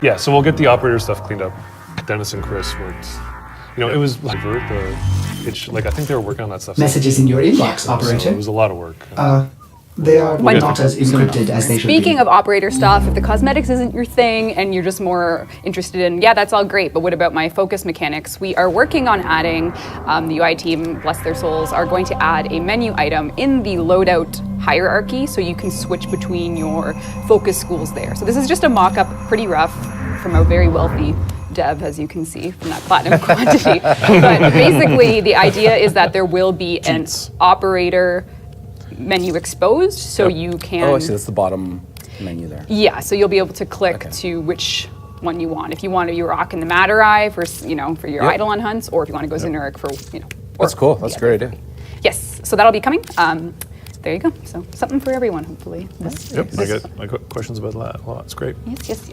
Yeah, so we'll get the operator stuff cleaned up. Dennis and Chris worked. You know, it was like I think they were working on that stuff. Messages in your inbox, operator. So it was a lot of work. They are not as encrypted as they should be. Speaking of operator stuff, if the cosmetics isn't your thing and you're just more interested in, yeah, that's all great, but what about my focus mechanics? We are working on adding, the UI team, bless their souls, are going to add a menu item in the loadout hierarchy so you can switch between your focus schools there. So this is just a mock-up, pretty rough, from a very wealthy dev, as you can see from that platinum quantity. But basically, the idea is that there will be an operator menu exposed, so you can... Oh, I see, that's the bottom menu there. Yeah, so you'll be able to click to which one you want. If you want to rock in the Matter Eye for, for your Eidolon hunts, or if you want to go Xenuric for, That's cool, that's a great idea. Yes, so that'll be coming. There you go. So something for everyone, hopefully. I got my questions about that. Well, that's great. Yes.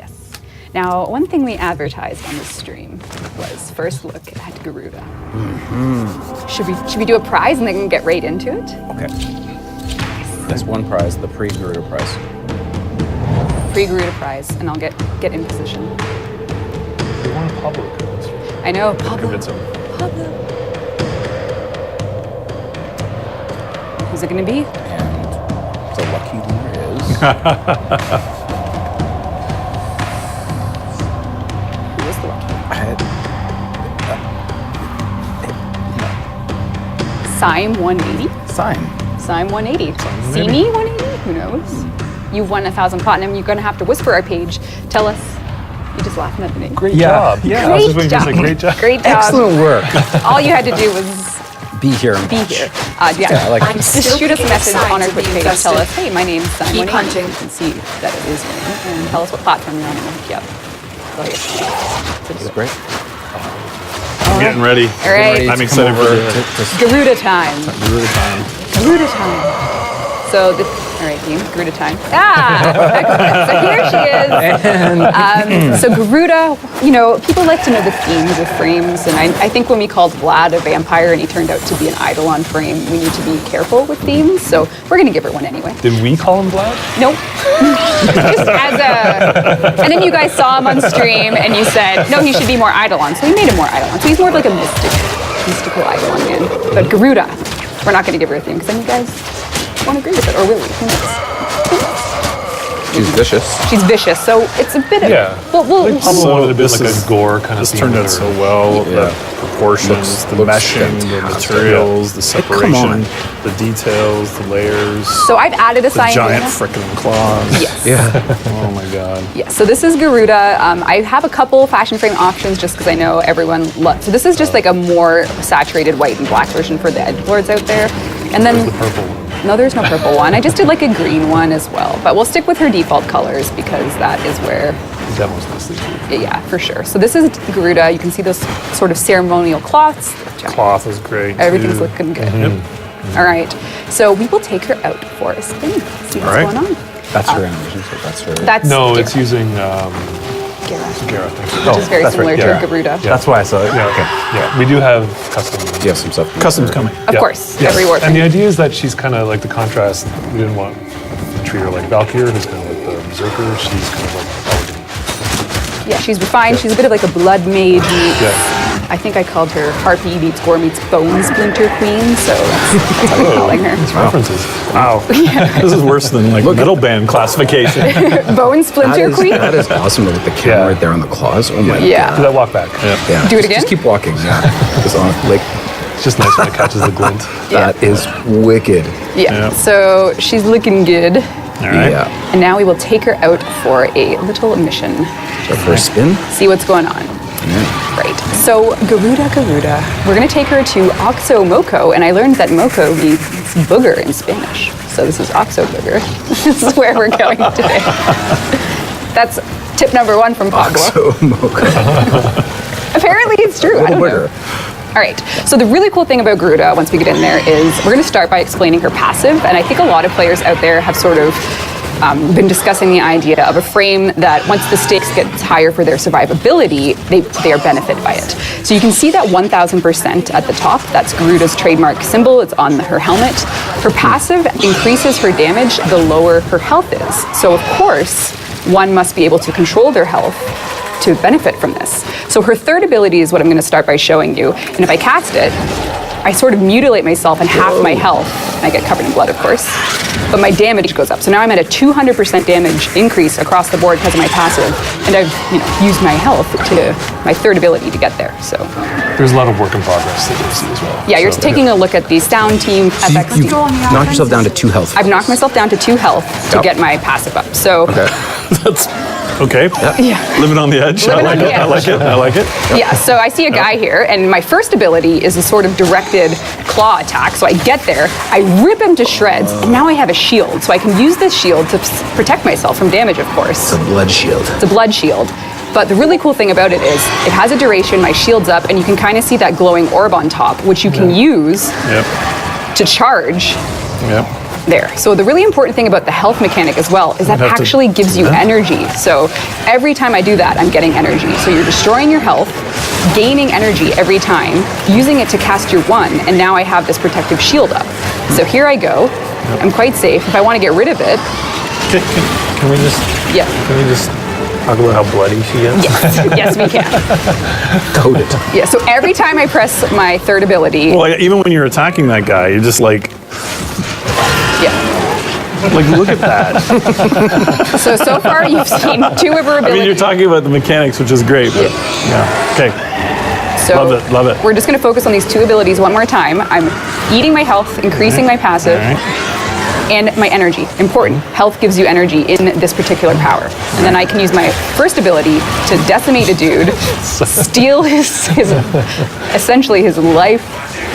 Now, one thing we advertised on this stream was first look at Garuda. Should we do a prize and then get right into it? Okay. There's one prize, the pre-Garuda prize. Pre-Garuda prize, and I'll get in position. We want Pablo. I know, Pablo. Convince him. Pablo. Who's it going to be? And the lucky winner is... Who is the lucky winner? Sime 180? Sime 180. See me 180? Who knows? You've won 1,000 platinum. You're going to have to whisper our page. Tell us. You're just laughing at the name. Great job. Yeah, I was just waiting to say great job. Great job. Excellent work. All you had to do was be here. Yeah, I like just shoot us a message on our Twitch page. Tell us, hey, my name's Sime 180. You can see that it is your name. And tell us what platform you're on and we'll hook you up. So This is great. I'm getting ready. All right. I'm excited for it. Garuda time. Garuda time. Garuda time. So, all right, team, Garuda time. So here she is. So Garuda, people like to know the themes of frames, and I think when we called Vlad a vampire and he turned out to be an Eidolon frame, we need to be careful with themes, so we're going to give her one anyway. Did we call him Vlad? Nope. Just and then you guys saw him on stream and you said, no, he should be more Eidolon, so we made him more Eidolon. So he's more like a mystical Eidolon man. But Garuda, we're not going to give her a theme, because then you guys won't agree with it, or will we? Who knows? She's vicious. She's vicious, so it's a bit of... Yeah. We'll Probably wanted a bit like a gore kind of This theme. turned out so well. The proportions, the meshing, the materials, the separation, the details, the layers. So I've added a the sign. giant frickin' claws. Yes. Yeah. Oh my god. Yeah, so this is Garuda. I have a couple fashion frame options just because I know everyone loves. So this is just like a more saturated white and black version for the edgelords out there. And then The purple one. no, there's no purple one. I just did like a green one as well. But we'll stick with her default colors because that is where, The devil's mostly blue. yeah, for sure. So this is Garuda. You can see those sort of ceremonial cloths. Cloth is great. Everything's too. looking good. All right. So we will take her out for a spin. See what's going on. That's her animation, so that's her. That's No, Gara. it's using Gara, Gara. which is very similar to Garuda. Yeah. That's why I saw it. Yeah, okay. Yeah, we do have custom. You have some stuff. Custom's coming. Of course, every Warframe. And the idea is that she's kind of like the contrast. We didn't want to treat her like Valkyrie, who's kind of like the berserker. She's kind of like elegant. Yeah, she's refined. She's a bit of like a blood mage meets, Yeah. I think I called her Harpy meets Gore meets Bone Splinter Queen, so that's what I'm calling her. References. Wow. This is worse than like metal band classification. Bone Splinter Queen? That is awesome. Look at the camera right there on the claws. Oh my Yeah. Do that walk back. Yeah. Do it again? Just keep walking. Yeah. Because like It's just nice when it catches the glint. that is wicked. Yeah, so she's looking good. All right. Yeah. And now we will take her out for a little mission. So first spin. See what's going on. Yeah. Right. So Garuda. We're going to take her to Oxo Moco, and I learned that Moco means booger in Spanish. So this is Oxo Booger. This is where we're going today. That's tip number 1 from Pablo. So mocha. Apparently it's true. I don't know. All right. So the really cool thing about Garuda, once we get in there, is we're going to start by explaining her passive. And I think a lot of players out there have sort of been discussing the idea of a frame that once the stakes get higher for their survivability, they are benefited by it. So you can see that 1,000% at the top. That's Garuda's trademark symbol. It's on her helmet. Her passive increases her damage the lower her health is. So of course, one must be able to control their health to benefit from this. So her third ability is what I'm going to start by showing you. And if I cast it, I sort of mutilate myself and half my health. And I get covered in blood, of course. But my damage goes up. So now I'm at a 200% damage increase across the board because of my passive. And I've used my health to my third ability to get there. So There's a lot of work in progress that you'll see as well. yeah, you're So, taking a look at the sound team FX. You knocked yourself down to 2 health. I've knocked myself down to 2 health to get my passive up. So That's okay. yeah. Living on the edge. Living I on like the it. I edge. like it. I like it. Yeah, so I see a guy here, and my first ability is a sort of directed claw attack. So I get there, I rip him to shreds, and now I have a shield. So I can use this shield to protect myself from damage, of course. It's a blood shield. It's a blood shield. But the really cool thing about it is it has a duration, my shield's up, and you can kind of see that glowing orb on top, which you can use Yep. to charge Yep. there. So the really important thing about the health mechanic as well is that I'd have to actually gives do you that. energy. So every time I do that, I'm getting energy. So you're destroying your health, gaining energy every time, using it to cast your one, and now I have this protective shield up. So here I go. I'm quite safe. If I want to get rid of it, Can we just yeah. talk about how bloody she gets? Yes, yes, we can. Code it. Yeah, so every time I press my third ability, Well, even when you're attacking that guy, you're just like yeah. look at that. So far you've seen 2 of her I abilities. mean, you're talking about the mechanics, which is great. But yeah. Okay. So Love it, love it. We're just going to focus on these 2 abilities one more time. I'm eating my health, increasing my passive, and my energy. Important. Health gives you energy in this particular power. And then I can use my first ability to decimate a dude, steal his essentially his life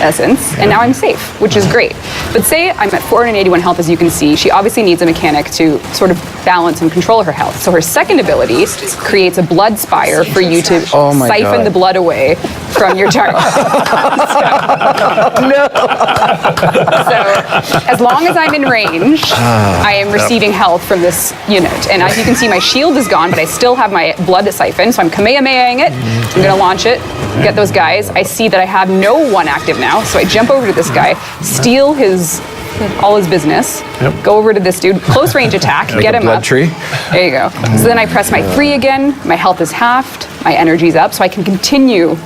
essence, and now I'm safe, which is great. But say I'm at 481 health, as you can see. She obviously needs a mechanic to sort of balance and control her health. So her second ability creates a blood spire for you to Oh my siphon God. the blood away from your target. So as long as I'm in range, I am receiving health from this unit. And as you can see, my shield is gone, but I still have my blood siphon. So I'm Kamehamehaing it. I'm gonna launch it, get those guys. I see that I have no one active now, so I jump over to this guy, steal all his business, go over to this dude, close range attack, get him blood up. tree. There you go. So then I press my 3 again, my health is halved, my energy's up, so I can continue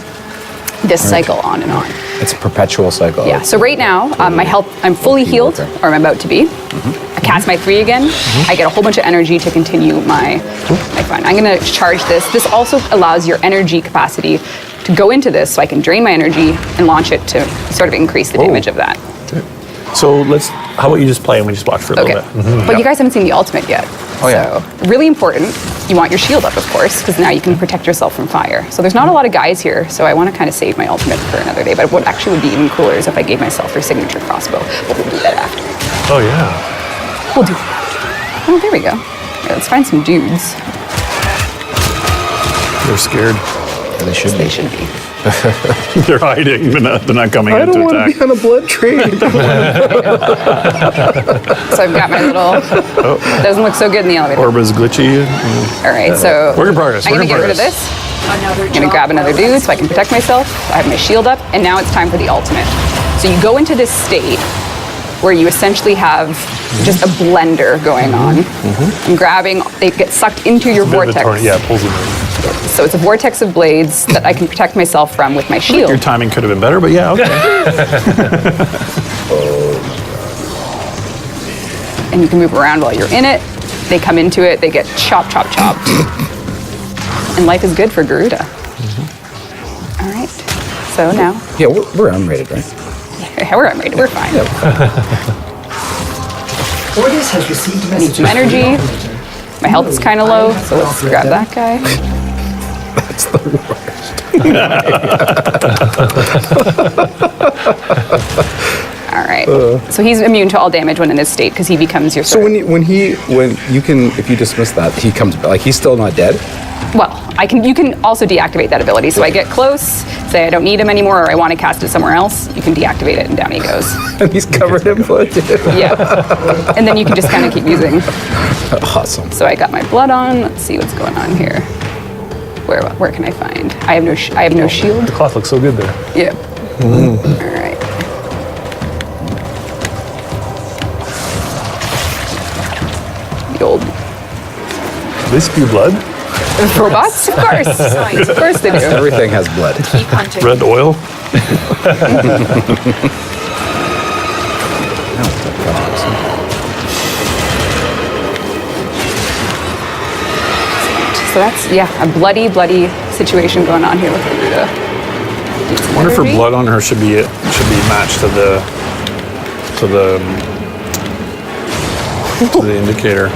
this cycle on and on. It's a perpetual cycle. Yeah, so right now, my health, I'm fully healed, or I'm about to be. I cast my 3 again, I get a whole bunch of energy to continue my fun. I'm gonna charge this. This also allows your energy capacity to go into this, so I can drain my energy and launch it to sort of increase the damage of that. So how about you just play and we just watch for a Okay, little bit? but you guys haven't seen the ultimate yet. Oh, yeah. So really important, you want your shield up, of course, because now you can protect yourself from fire. So there's not a lot of guys here, so I want to kind of save my ultimate for another day. But what actually would be even cooler is if I gave myself her signature crossbow. But we'll do that after. Oh yeah. We'll do that after. Oh, there we go. Yeah, let's find some dudes. They're scared. They should They be. should be. They're hiding. They're not coming in to attack. on a blood tree. So I've got my little. Doesn't look so good in the elevator. Orb is glitchy. All right, so Work in progress. I'm Work gonna in get rid of progress. this. I'm gonna grab another dude so I can protect myself. I have my shield up, and now it's time for the ultimate. So you go into this state where you essentially have just a blender going on. I'm grabbing, they get sucked into your Bit of a vortex. tornado. Yeah, it pulls you in. So it's a vortex of blades that I can protect myself from with my Your shield. timing could have been better, but yeah, okay. And you can move around while you're in it. They come into it, they get chopped. And life is good for Garuda. All right, so now, Yeah, we're unrated, right? we're unrated, we're fine. Orders has received I need some energy. My health is kind of low, so let's grab that guy. That's the worst. All right. So he's immune to all damage when in this state because he becomes your. So sort of- if you dismiss that, he comes back. Like he's still not dead. Well, you can also deactivate that ability. So I get close, say I don't need him anymore, or I want to cast it somewhere else. You can deactivate it, and down he goes. And he's covered in blood. Yeah. And then you can just kind of keep using. Awesome. So I got my blood on. Let's see what's going on here. Where can I find? I have no shield. The cloth looks so good there. Yeah. All right. The old. They spew blood. Robots? Of course. Of course they do. Everything has blood. Keep hunting. Red oil. So that's, yeah, a bloody, bloody situation going on here with Aruda. I wonder if her blood on her should be matched to the indicator.